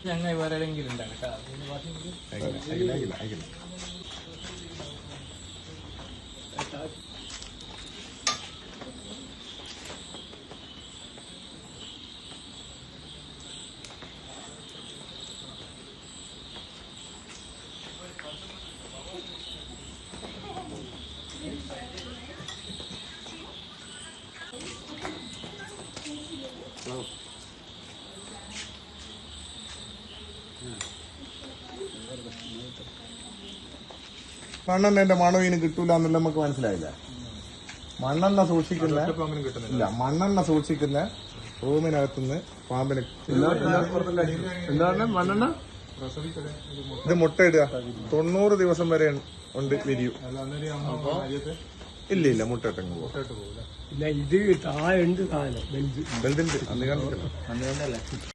ഞങ്ങൾ വേറെ എവിടെയെങ്കിലും മണ്ണെണ്ണ മണം ഇതിന് കിട്ടൂല എന്നുള്ള നമുക്ക് മനസ്സിലായില്ല. മണ്ണെണ്ണ സൂക്ഷിക്കുന്ന ഇല്ല, മണ്ണെണ്ണ സൂക്ഷിക്കുന്ന റൂമിനകത്തുനിന്ന് പാമ്പിന് എന്താണ് മണ്ണെണ്ണ ഇത് മുട്ടയിടുക 90 ദിവസം വരെ ഉണ്ട് വിരിയും. ഇല്ല മുട്ടയിട്ടെങ്കിൽ ഇത് താഴെ ഉണ്ട് സാധനം ബെൽറ്റ് അന്ന് കണ്ടിട്ടില്ല.